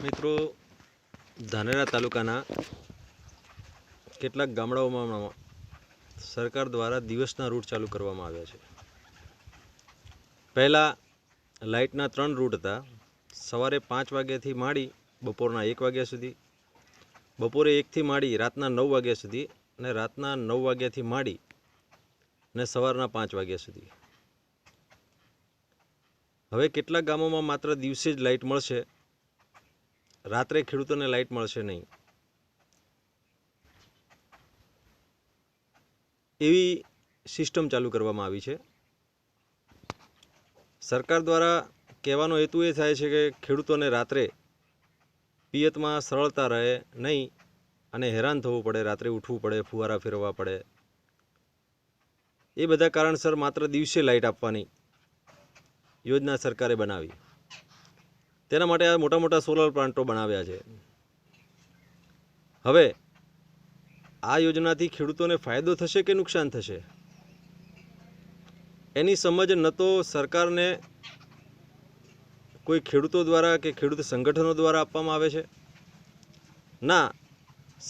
મિત્રો, ધાનેરા તાલુકાના કેટલાક ગામડાઓમાં સરકાર દ્વારા દિવસના રૂટ ચાલુ કરવામાં આવ્યા છે. પહેલાં લાઇટના 3 રૂટ હતા. સવારે 5 વાગ્યાથી માંડી બપોરના 1 વાગ્યા સુધી, બપોરે 1થી માંડી રાતના 9 વાગ્યા સુધી અને રાતના 9 વાગ્યાથી માંડી અને સવારના 5 વાગ્યા સુધી. હવે કેટલાક ગામોમાં માત્ર દિવસે જ લાઇટ મળશે, રાત્રે ખેડૂતોને લાઇટ મળશે નહીં. એવી સિસ્ટમ ચાલુ કરવામાં આવી છે. સરકાર દ્વારા કહેવાનો હેતુ એ થાય છે કે ખેડૂતોને રાત્રે પિયતમાં સરળતા રહે નહીં અને હેરાન થવું પડે, રાત્રે ઉઠવું પડે, ફુવારા ફેરવવા પડે. એ બધા કારણસર માત્ર દિવસે લાઇટ આપવાની યોજના સરકારે બનાવી. તેના માટે આ મોટા મોટા સોલર પ્લાન્ટો બનાવ્યા છે. હવે આ યોજનાથી ખેડૂતોને ફાયદો થશે કે નુકસાન થશે, એની સમજ ન તો સરકારને કોઈ ખેડૂતો દ્વારા કે ખેડૂત સંગઠનો દ્વારા આપવામાં આવે છે, ના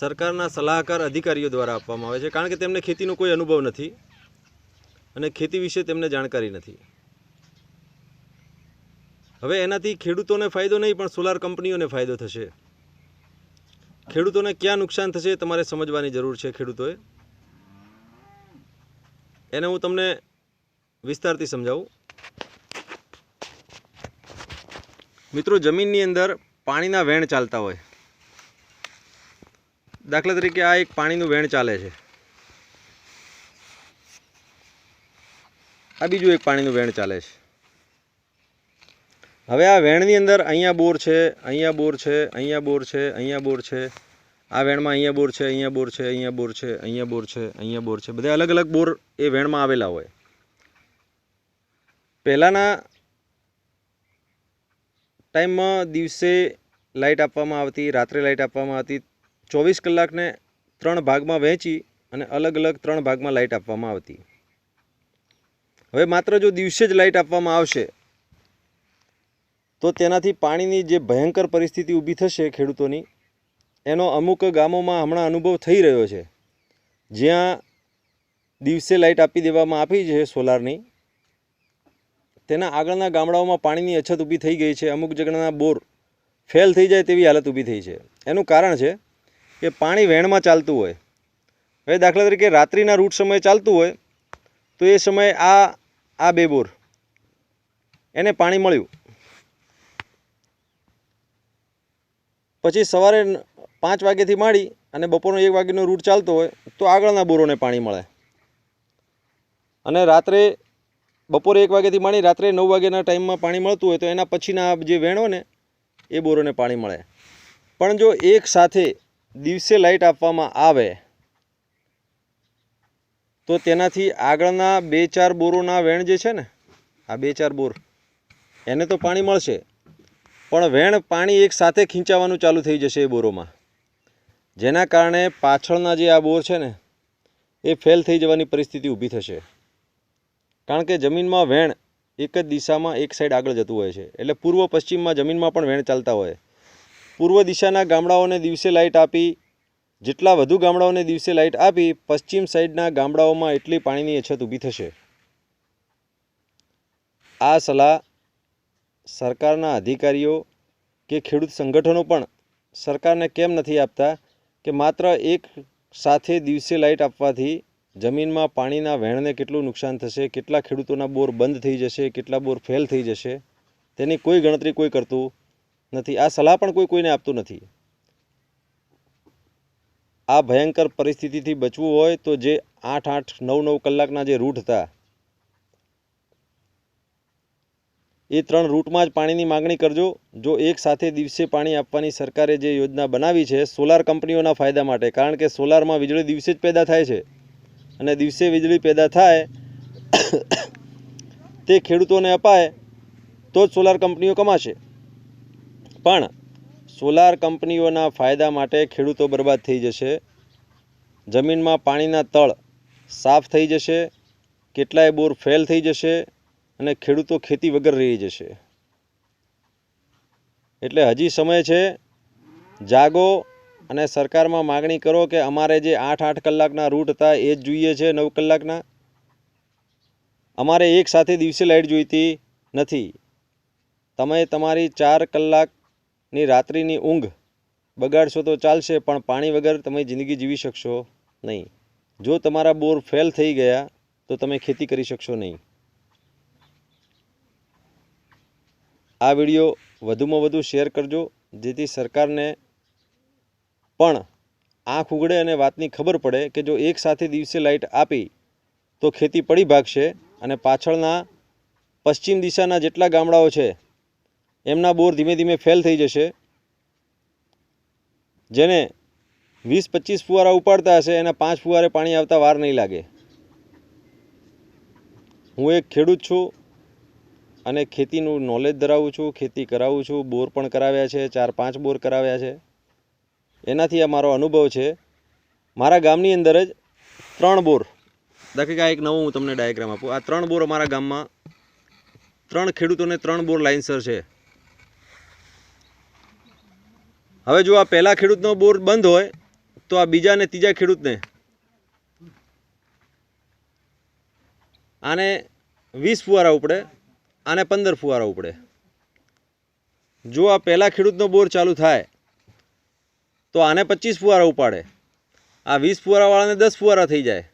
સરકારના સલાહકાર અધિકારીઓ દ્વારા આપવામાં આવે છે, કારણ કે તેમને ખેતીનો કોઈ અનુભવ નથી અને ખેતી વિશે તેમને જાણકારી નથી. હવે એનાથી ખેડૂતોને ફાયદો નહીં પણ સોલાર કંપનીઓને ફાયદો થશે. ખેડૂતોને ક્યાં નુકસાન થશે તમારે સમજવાની જરૂર છે. ખેડૂતોએ એને હું તમને વિસ્તારથી સમજાવું. મિત્રો, જમીનની અંદર પાણીના વેણ ચાલતા હોય. દાખલા તરીકે આ એક પાણીનું વેણ ચાલે છે, આ બીજું એક પાણીનું વેણ ચાલે છે. હવે આ વેણની અંદર અહીંયા બોર છે, અહીંયા બોર છે, અહીંયા બોર છે, અહીંયા બોર છે, આ વેણમાં અહીંયા બોર છે, અહીંયા બોર છે, અહીંયા બોર છે, અહીંયા બોર છે, અહીંયા બોર છે, બધા અલગ અલગ બોર એ વેણમાં આવેલા હોય. પહેલાંના ટાઈમમાં દિવસે લાઇટ આપવામાં આવતી, રાત્રે લાઇટ આપવામાં આવતી. 24 કલાકને 3 ભાગમાં વહેંચી અને અલગ અલગ 3 ભાગમાં લાઇટ આપવામાં આવતી. હવે માત્ર જો દિવસે જ લાઇટ આપવામાં આવશે તો તેનાથી પાણીની જે ભયંકર પરિસ્થિતિ ઊભી થશે ખેડૂતોની, એનો અમુક ગામોમાં હમણાં અનુભવ થઈ રહ્યો છે. જ્યાં દિવસે લાઇટ આપી દેવામાં આવી છે સોલારની, તેના આગળના ગામડાઓમાં પાણીની અછત ઊભી થઈ ગઈ છે. અમુક જગ્યાના બોર ફેલ થઈ જાય તેવી હાલત ઊભી થઈ છે. એનું કારણ છે કે પાણી વેણમાં ચાલતું હોય. હવે દાખલા તરીકે રાત્રિના રૂટ સમયે ચાલતું હોય તો એ સમયે આ 2 બોર એને પાણી મળ્યું, પછી સવારે 5 વાગ્યાથી માંડી અને બપોરનો 1 વાગ્યાનો રૂટ ચાલતો હોય તો આગળના બોરોને પાણી મળે, અને રાત્રે બપોરે 1 વાગ્યાથી માંડી રાત્રે 9 વાગ્યાના ટાઈમમાં પાણી મળતું હોય તો એના પછીના જે વેણો ને એ બોરોને પાણી મળે. પણ જો એક સાથે દિવસે લાઇટ આપવામાં આવે તો તેનાથી આગળના 2-4 બોરોના વેણ જે છે ને, આ 2-4 બોર એને તો પાણી મળશે, પણ વેણ પાણી એક સાથે ખીંચાવાનું ચાલુ થઈ જશે એ બોરોમાં, જેના કારણે પાછળના જે આ બોર છે ને એ ફેલ થઈ જવાની પરિસ્થિતિ ઊભી થશે. કારણ કે જમીનમાં વેણ એક જ દિશામાં એક સાઈડ આગળ જતું હોય છે, એટલે પૂર્વ પશ્ચિમમાં જમીનમાં પણ વેણ ચાલતા હોય. પૂર્વ દિશાના ગામડાઓને દિવસે લાઇટ આપી, જેટલા વધુ ગામડાઓને દિવસે લાઇટ આપી, પશ્ચિમ સાઈડના ગામડાઓમાં એટલી પાણીની અછત ઊભી થશે. આ સલાહ સરકારના અધિકારીઓ કે ખેડૂત સંગઠનો પણ સરકારને કેમ નથી આપતા કે માત્ર એક સાથે દિવસે લાઇટ આપવાથી જમીનમાં પાણીના વહેણને કેટલું નુકસાન થશે, કેટલા ખેડૂતોના બોર બંધ થઈ જશે, કેટલા બોર ફેલ થઈ જશે, તેની કોઈ ગણતરી કોઈ કરતું નથી. આ સલાહ પણ કોઈને આપતું નથી. આ ભયંકર પરિસ્થિતિથી બચવું હોય તો જે 8-8, 9-9 કલાકના જે રૂટ હતા એ 3 રૂટમાં જ પાણીની માગણી કરજો. જો એક સાથે દિવસે પાણી આપવાની સરકારે જે યોજના બનાવી છે સોલાર કંપનીઓના ફાયદા માટે, કારણ કે સોલારમાં વીજળી દિવસે જ પેદા થાય છે અને દિવસે વીજળી પેદા થાય તે ખેડૂતોને અપાય તો જ સોલાર કંપનીઓ કમાશે. પણ સોલાર કંપનીઓના ફાયદા માટે ખેડૂતો બરબાદ થઈ જશે, જમીનમાં પાણીના તળ સાફ થઈ જશે, કેટલાય બોર ફેલ થઈ જશે અને ખેડૂતો ખેતી વગર રહી જશે. એટલે હજી સમય છે, જાગો અને સરકારમાં માગણી કરો કે અમારે જે 8-8 કલાકના રૂટ હતા એ જ જોઈએ છે, 9 કલાકના. અમારે એક સાથે દિવસે લાઇટ જોઈતી નથી. તમે તમારી 4 કલાકની રાત્રિની ઊંઘ બગાડશો તો ચાલશે, પણ પાણી વગર તમે જિંદગી જીવી શકશો નહીં. જો તમારા બોર ફેલ થઈ ગયા તો તમે ખેતી કરી શકશો નહીં. આ વિડીયો વધુમાં વધુ શેર કરજો, જેથી સરકારને પણ આંખ ઉઘડે અને વાતની ખબર પડે કે જો એક સાથે દિવસે લાઇટ આપી તો ખેતી પડી ભાગશે અને પાછળના પશ્ચિમ દિશાના જેટલા ગામડાઓ છે એમના બોર ધીમે ધીમે ફેલ થઈ જશે. જેને 20-25 ફુવારા ઉપાડતા હશે એના 5 ફુવારે પાણી આવતા વાર નહીં લાગે. હું એક ખેડૂત છું અને ખેતીનું નોલેજ ધરાવું છું, ખેતી કરાવું છું, બોર પણ કરાવ્યા છે, 4-5 બોર કરાવ્યા છે. એનાથી આ મારો અનુભવ છે. મારા ગામની અંદર જ 3 બોર, દાખલા એક નવો હું તમને ડાયાગ્રામ આપું. આ 3 બોર અમારા ગામમાં 3 ખેડૂતોને 3 બોર લાઇનસર છે. હવે જો આ પહેલા ખેડૂતનો બોર બંધ હોય તો આ બીજા અને ત્રીજા ખેડૂતને આને 20 ફુવારા ઉપડે, આને 15 ફુવારા ઉપડે. જો આ પહેલા ખેડૂતનો બોર ચાલુ થાય તો આને 25 ફુવારા ઉપાડે, આ 20 ફુવારાવાળાને 10 ફુવારા થઈ જાય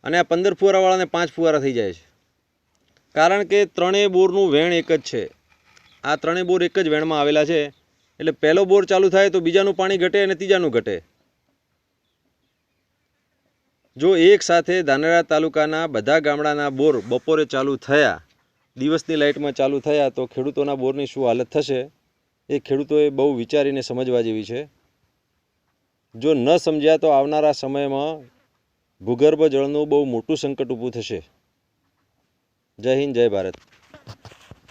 અને આ 15 ફુવારાવાળાને 5 ફુવારા થઈ જાય છે. કારણ કે ત્રણેય બોરનું વેણ એક જ છે. આ ત્રણેય બોર એક જ વેણમાં આવેલા છે. એટલે પહેલો બોર ચાલુ થાય તો બીજાનું પાણી ઘટે અને ત્રીજાનું ઘટે. જો એક સાથે ધાનેરા તાલુકાના બધા ગામડાના બોર બપોરે ચાલુ થયા, દિવસની લાઇટમાં ચાલુ થયા, તો ખેડૂતોના બોરની શું હાલત થશે એ ખેડૂતોએ બહુ વિચારીને સમજવા જેવી છે. જો ન સમજ્યા તો આવનારા સમયમાં ભૂગર્ભ જળનું બહુ મોટું સંકટ ઊભું થશે. જય હિન્દ, જય ભારત.